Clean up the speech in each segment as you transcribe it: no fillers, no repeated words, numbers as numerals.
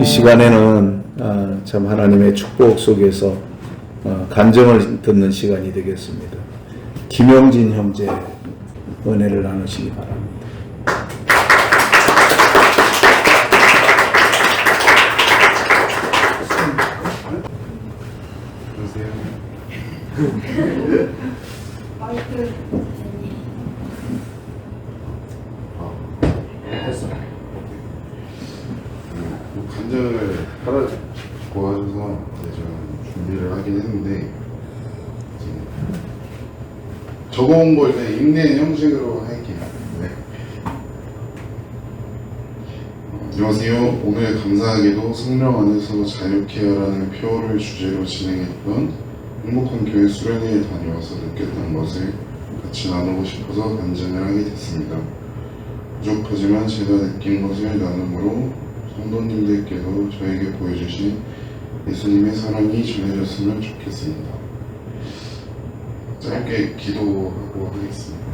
시간에는 참 하나님의 축복 속에서 간증을 듣는 시간이 되겠습니다. 김영진 형제 은혜를 나누시기 바랍니다. 간증을 하라고 하셔서 저는 준비를 하긴 했는데 적어온 걸 읽는 형식으로 할게요. 네. 안녕하세요. 오늘 감사하게도 성령 안에서 자유케 하라는 표어를 주제로 진행했던 행복한 교회 수련회에 다녀와서 느꼈던 것을 같이 나누고 싶어서 간증을 하게 됐습니다. 부족하지만 제가 느낀 것을 나눔으로 성도님들께도 저에게 보여주신 예수님의 사랑이 전해졌으면 좋겠습니다. 짧게 기도하고 하겠습니다.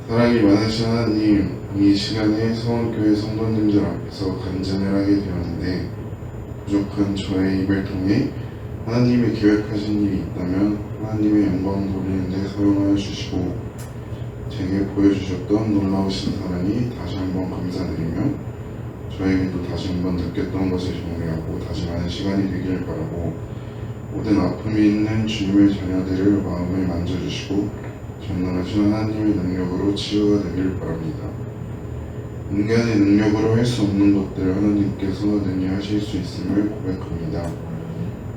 사랑이 많으신 하나님, 이 시간에 서원교회 성도님들 앞에서 간증을 하게 되었는데 부족한 저의 입을 통해 하나님이 계획하신 일이 있다면 하나님의 영광 돌리는데 사용하여 주시고 제게 보여주셨던 놀라우신 사랑이 다시 한번 감사드리며 저에게도 다시 한번 느꼈던 것을 정리하고 다짐하는 시간이 되기를 바라고 모든 아픔이 있는 주님의 자녀들을 마음을 만져주시고 전능하신 하나님의 능력으로 치유가 되기를 바랍니다. 인간의 능력으로 할 수 없는 것들을 하나님께서 능히 하실 수 있음을 고백합니다.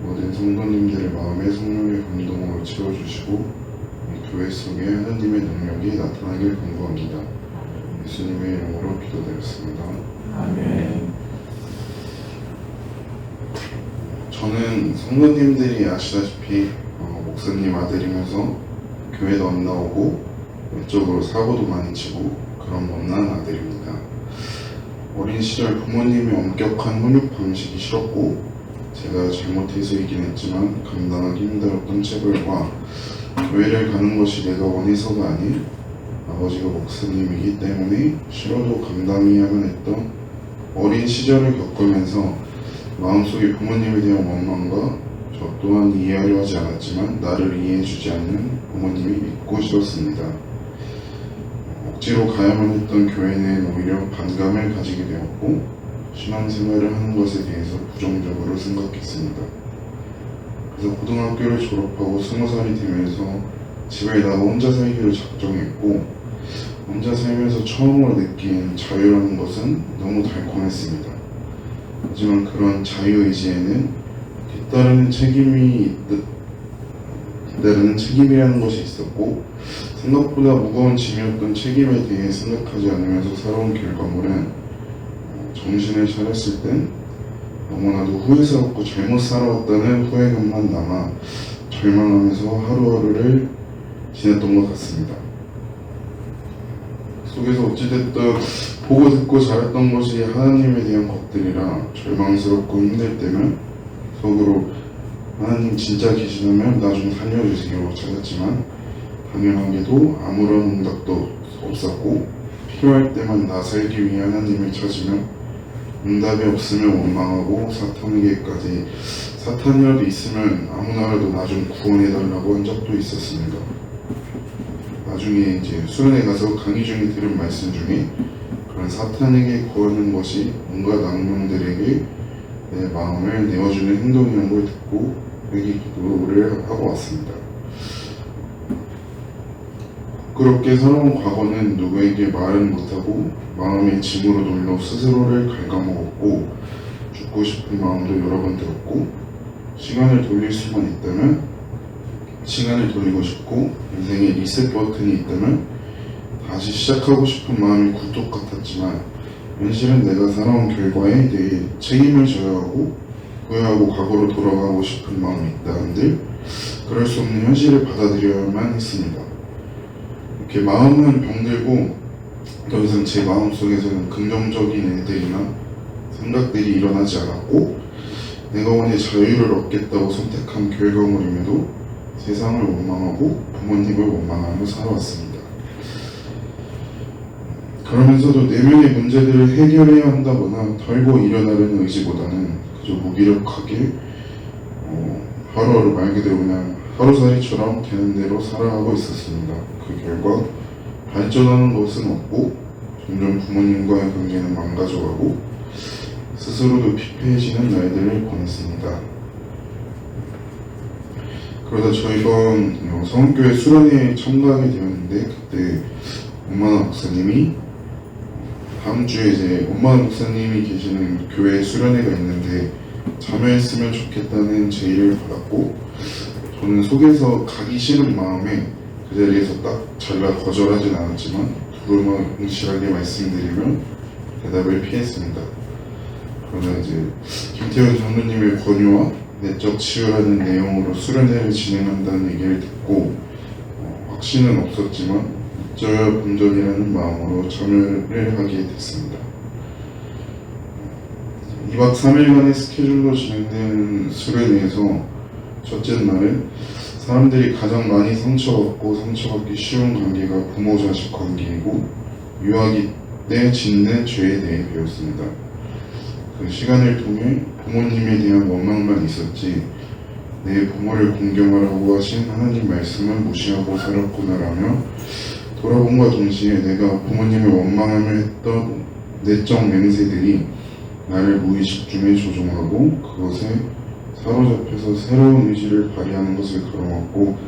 모든 성도님들의 마음에 성령의 감동으로 채워주시고 이 교회 속에 하나님의 능력이 나타나길 간구합니다. 예수님의 이름으로 기도드렸습니다. 아멘. 저는 성도님들이 아시다시피 목사님 아들이면서 교회도 안 나오고 외적으로 사고도 많이 치고 그런 못난 아들입니다. 어린 시절 부모님의 엄격한 훈육 방식이 싫었고 제가 잘못해서이긴 했지만 감당하기 힘들었던 체벌과 교회를 가는 것이 내가 원해서가 아닌 아버지가 목사님이기 때문에 싫어도 감당해야만 했던 어린 시절을 겪으면서 마음속에 부모님에 대한 원망과 저 또한 이해하려 하지 않았지만 나를 이해해주지 않는 부모님이 믿고 싫었습니다. 억지로 가야만 했던 교회는 오히려 반감을 가지게 되었고 신앙생활을 하는 것에 대해서 부정적으로 생각했습니다. 그래서 고등학교를 졸업하고 20살이 되면서 집에 나가 혼자 살기로 작정했고 혼자 살면서 처음으로 느낀 자유라는 것은 너무 달콤했습니다. 하지만 그런 자유의지에는 뒤따르는 책임이라는 것이 있었고 생각보다 무거운 짐이었던 책임에 대해 생각하지 않으면서 살아온 결과물은 정신을 차렸을 땐 너무나도 후회스럽고 잘못 살아왔다는 후회감만 남아 절망하면서 하루하루를 지냈던 것 같습니다. 속에서 어찌됐든 보고 듣고 잘했던 것이 하나님에 대한 것들이라 절망스럽고 힘들 때면 속으로 하나님 진짜 계시다면 나 좀 살려주세요 찾았지만 당연하게도 아무런 응답도 없었고 필요할 때만 나 살기 위해 하나님을 찾으며 응답이 없으면 원망하고 사탄에게까지 사탄이라도 있으면 아무나라도 나 좀 구원해달라고 한 적도 있었습니다. 나중에 이제 수련회 가서 강의 중에 들은 말씀 중에 그런 사탄에게 구하는 것이 온갖 악령들에게 내 마음을 내어주는 행동이라는 걸 듣고 회개 기도를 하고 왔습니다. 부끄럽게 살아온 과거는 누구에게 말은 못하고 마음의 짐으로 눌러 스스로를 갉아먹었고 죽고 싶은 마음도 여러 번 들었고 시간을 돌릴 수만 있다면 시간을 돌리고 싶고 인생에 리셋 버튼이 있다면 다시 시작하고 싶은 마음이 굴뚝 같았지만 현실은 내가 살아온 결과에 대해 책임을 져야 하고 후회하고 과거로 돌아가고 싶은 마음이 있다 한들 그럴 수 없는 현실을 받아들여야만 했습니다. 이렇게 마음은 병들고 더 이상 제 마음속에서는 긍정적인 일들이나 생각들이 일어나지 않았고 내가 원해 자유를 얻겠다고 선택한 결과물임에도 세상을 원망하고 부모님을 원망하며 살아왔습니다. 그러면서도 내면의 문제들을 해결해야 한다거나 털고 일어나려는 의지보다는 그저 무기력하게 하루하루 말 그대로 그냥 하루살이처럼 되는 대로 살아가고 있었습니다. 그 결과 발전하는 것은 없고 점점 부모님과의 관계는 망가져가고 스스로도 피폐해지는 날들을 보냈습니다. 그러다 저희가 성교회 수련회에 참가하게 되었는데 그때 엄마나 목사님이 다음 주에 이제 엄마나 목사님이 계시는 교회 수련회가 있는데 참여했으면 좋겠다는 제의를 받았고 저는 속에서 가기 싫은 마음에 그 자리에서 딱 잘라 거절하진 않았지만 두루뭉실하게 말씀드리면 대답을 피했습니다. 그러다 이제 김태현 장로님의 권유와 내적 치유라는 내용으로 수련회를 진행한다는 얘기를 듣고 확신은 없었지만 믿져야 본전이라는 마음으로 참여를 하게 됐습니다. 2박 3일간의 스케줄로 진행된 수련회에서 첫째 날은 사람들이 가장 많이 상처받고 상처받기 쉬운 관계가 부모 자식 관계이고 유아기 때 짓는 죄에 대해 배웠습니다. 그 시간을 통해 부모님에 대한 원망만 있었지 내 부모를 공경하라고 하신 하나님 말씀을 무시하고 살았구나라며 돌아봄과 동시에 내가 부모님을 원망하며 했던 내적 맹세들이 나를 무의식 중에 조종하고 그것에 사로잡혀서 새로운 의지를 발휘하는 것을 가로막고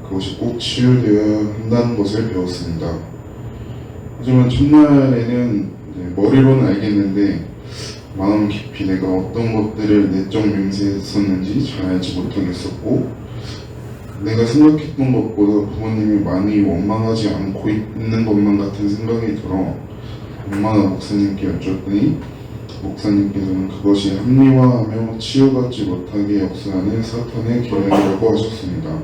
그것이 꼭 치유되어야 한다는 것을 배웠습니다. 하지만 첫날에는 머리로는 알겠는데 마음 깊이 내가 어떤 것들을 내적 맹세했었는지 잘 알지 못하겠었고 내가 생각했던 것보다 부모님이 많이 원망하지 않고 있는 것만 같은 생각이 들어 엄마나 목사님께 여쭈었더니 목사님께서는 그것이 합리화하며 치유받지 못하게 역사하는 사탄의 계략이라고 하셨습니다.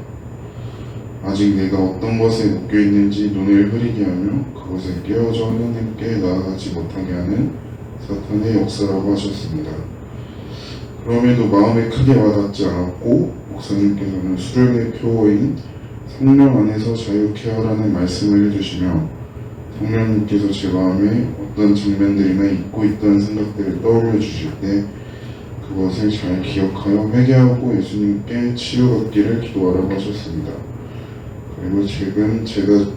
아직 내가 어떤 것에 묶여있는지 눈을 흐리게 하며 그것에 깨어져 하나님께 나아가지 못하게 하는 사탄의 역사라고 하셨습니다. 그럼에도 마음에 크게 와닿지 않았고 목사님께서는 수련의 표어인 성령 안에서 자유케 하라는 말씀을 해주시며 성령님께서 제 마음에 어떤 장면들이나 잊고 있던 생각들을 떠올려 주실 때 그것을 잘 기억하여 회개하고 예수님께 치유받기를 기도하라고 하셨습니다. 그리고 지금 제가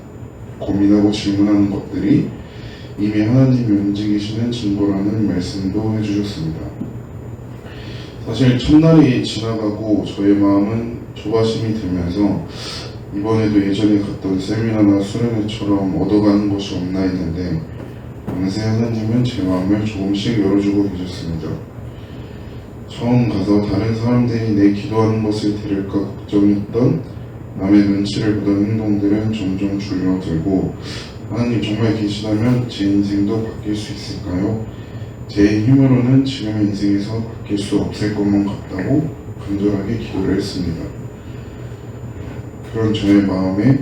고민하고 질문하는 것들이 이미 하나님이 움직이시는 증거라는 말씀도 해주셨습니다. 사실 첫날이 지나가고 저의 마음은 조바심이 들면서 이번에도 예전에 갔던 세미나나 수련회처럼 얻어가는 것이 없나 했는데 어느새 하나님은 제 마음을 조금씩 열어주고 계셨습니다. 처음 가서 다른 사람들이 내 기도하는 것을 들을까 걱정했던 남의 눈치를 보던 행동들은 점점 줄어들고 하나님 정말 계시다면 제 인생도 바뀔 수 있을까요? 제 힘으로는 지금의 인생에서 바뀔 수 없을 것만 같다고 간절하게 기도를 했습니다. 그런 저의 마음에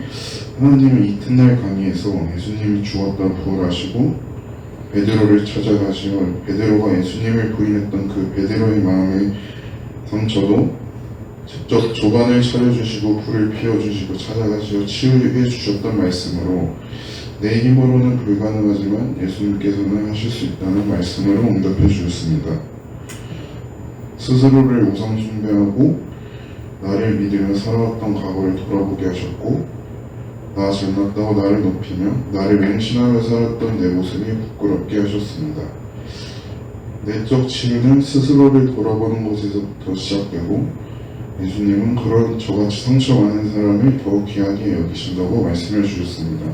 하나님은 이튿날 강의에서 예수님이 죽었다 부활하시고 베드로를 찾아가시어 베드로가 예수님을 부인했던 그 베드로의 마음의 상처도 직접 조반을 차려주시고 불을 피워주시고 찾아가시어 치유해 주셨던 말씀으로 내 힘으로는 불가능하지만 예수님께서는 하실 수 있다는 말씀으로 응답해 주셨습니다. 스스로를 우상 숭배하고 나를 믿으며 살아왔던 과거를 돌아보게 하셨고 나 잘났다고 나를 높이며 나를 맹신하며 살았던 내 모습이 부끄럽게 하셨습니다. 내적 치유는 스스로를 돌아보는 것에서부터 시작되고 예수님은 그런 저같이 상처 많은 사람을 더욱 귀하게 여기신다고 말씀해 주셨습니다.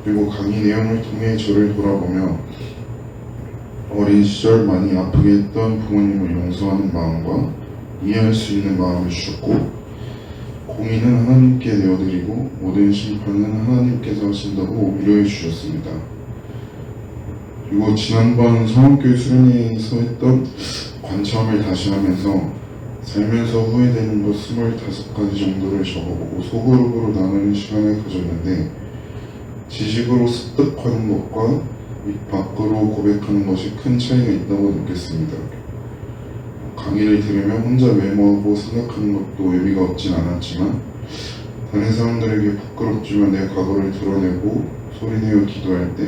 그리고 강의 내용을 통해 저를 돌아보며 어린 시절 많이 아프게 했던 부모님을 용서하는 마음과 이해할 수 있는 마음을 주셨고 공의는 하나님께 내어드리고 모든 심판은 하나님께서 하신다고 위로해 주셨습니다. 그리고 지난번 성원교회 수련회에서 했던 관참을 다시 하면서 살면서 후회되는 것 25가지 정도를 적어보고 소그룹으로 나누는 시간을 가졌는데 지식으로 습득하는 것과 입 밖으로 고백하는 것이 큰 차이가 있다고 느꼈습니다. 강의를 들으며 혼자 메모하고 생각하는 것도 의미가 없진 않았지만 다른 사람들에게 부끄럽지만 내 과거를 드러내고 소리내어 기도할 때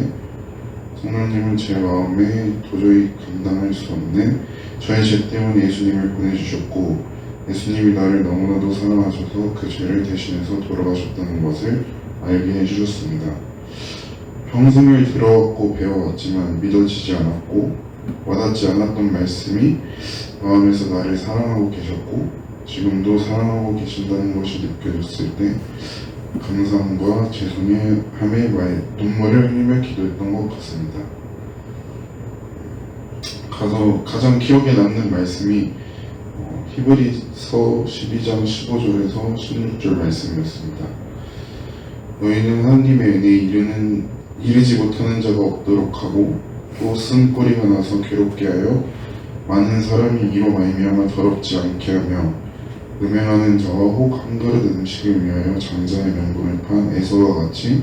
성령님은 제 마음에 도저히 감당할 수 없는 저의 죄 때문에 예수님을 보내주셨고 예수님이 나를 너무나도 사랑하셔서 그 죄를 대신해서 돌아가셨다는 것을 알게 해주셨습니다. 평생을 들어왔고 배워왔지만 믿어지지 않았고 와닿지 않았던 말씀이 마음에서 나를 사랑하고 계셨고 지금도 사랑하고 계신다는 것이 느껴졌을 때 감사함과 죄송함에 눈물을 흘리며 기도했던 것 같습니다. 가장 기억에 남는 말씀이 히브리서 12장 15절에서 16절 말씀이었습니다. 너희는 하나님의 은혜에 이르지 못하는 자가 없도록 하고 또 쓴뿌리가 나서 괴롭게 하여 많은 사람이 이로 말미암아 더럽지 않게 하며 음행하는 자와 혹 한 그릇 음식을 위하여 장자의 명분을 판 에서와 같이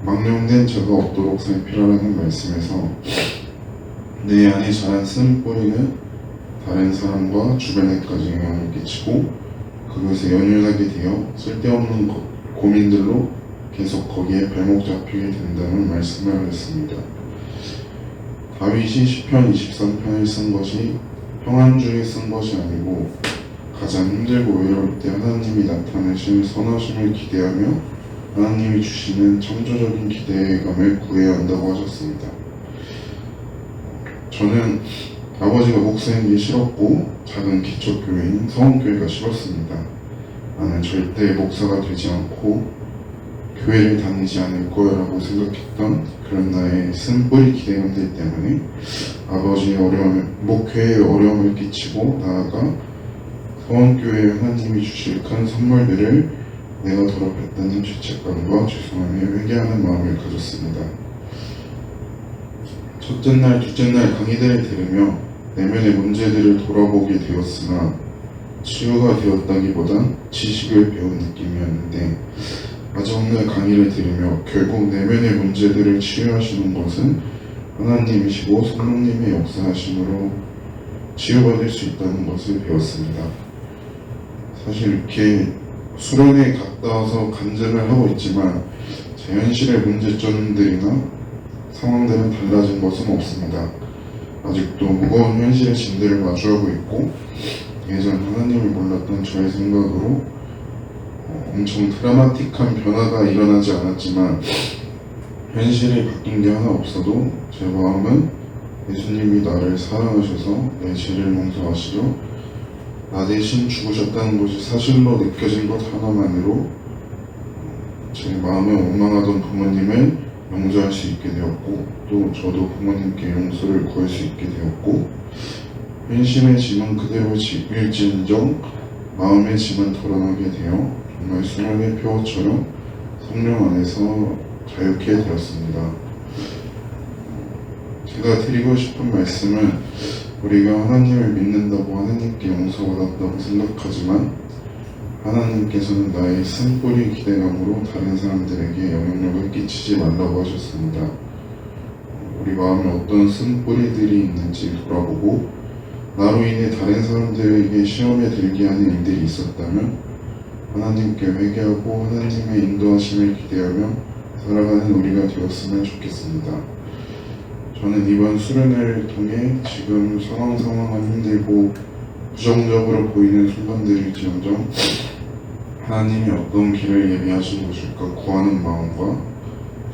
망령된 자가 없도록 살피라라는 말씀에서 내 안에 자란 쓴뿌리는 다른 사람과 주변에까지 영향을 끼치고 그것에 연연하게 되어 쓸데없는 고민들로 계속 거기에 발목 잡히게 된다는 말씀을 하셨습니다. 다윗이 시편 23편을 쓴 것이 평안 중에 쓴 것이 아니고 가장 힘들고 외로울 때 하나님이 나타내실 선하심을 기대하며 하나님이 주시는 창조적인 기대감을 구해야 한다고 하셨습니다. 저는 아버지가 목사인 게 싫었고 작은 기초교회인 서원교회가 싫었습니다. 나는 절대 목사가 되지 않고 교회를 다니지 않을 거라고 생각했던 그런 나의 쓴뿌리 기대감들 때문에 아버지의 목회에 어려움을 끼치고 나아가 서원교회에 하나님이 주실 큰 선물들을 내가 더럽혔다는 죄책감과 죄송함에 회개하는 마음을 가졌습니다. 첫째 날, 둘째 날 강의들을 들으며 내면의 문제들을 돌아보게 되었으나 치유가 되었다기보단 지식을 배운 느낌이었는데 마지막날 강의를 들으며 결국 내면의 문제들을 치유하시는 것은 하나님이시고 성령님의 역사하심으로 치유받을 수 있다는 것을 배웠습니다. 사실 이렇게 수련회에 갔다 와서 간증을 하고 있지만 제 현실의 문제점들이나 상황들은 달라진 것은 없습니다. 아직도 무거운 현실의 짐들을 마주하고 있고 예전 하나님을 몰랐던 저의 생각으로 엄청 드라마틱한 변화가 일어나지 않았지만 현실이 바뀐 게 하나 없어도 제 마음은 예수님이 나를 사랑하셔서 내 죄를 용서하시려 나 대신 죽으셨다는 것이 사실로 느껴진 것 하나만으로 제 마음에 원망하던 부모님을 용서할 수 있게 되었고 또 저도 부모님께 용서를 구할 수 있게 되었고 현실의 짐은 그대로 일진정 마음의 짐은 덜어나게 되어 정말 수련의 표어처럼 성령 안에서 자유케 되었습니다. 제가 드리고 싶은 말씀은 우리가 하나님을 믿는다고 하나님께 용서받았다고 생각하지만 하나님께서는 나의 쓴뿌리 기대감으로 다른 사람들에게 영향력을 끼치지 말라고 하셨습니다. 우리 마음에 어떤 쓴뿌리들이 있는지 돌아보고 나로 인해 다른 사람들에게 시험에 들게 하는 일들이 있었다면 하나님께 회개하고 하나님의 인도하심을 기대하며 살아가는 우리가 되었으면 좋겠습니다. 저는 이번 수련회를 통해 지금 상황은 힘들고 부정적으로 보이는 순간들일지언정 하나님이 어떤 길을 예비하신 것일까 구하는 마음과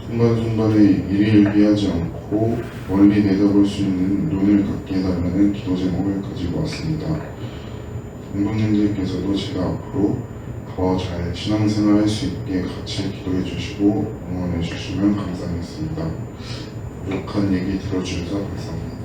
순간순간에 일일비하지 않고 멀리 내다볼 수 있는 눈을 갖게 해달라는 기도 제목을 가지고 왔습니다. 성도님들께서도 제가 앞으로 더 잘 신앙생활 할 수 있게 같이 기도해 주시고 응원해 주시면 감사하겠습니다. 부족한 얘기 들어주셔서 감사합니다.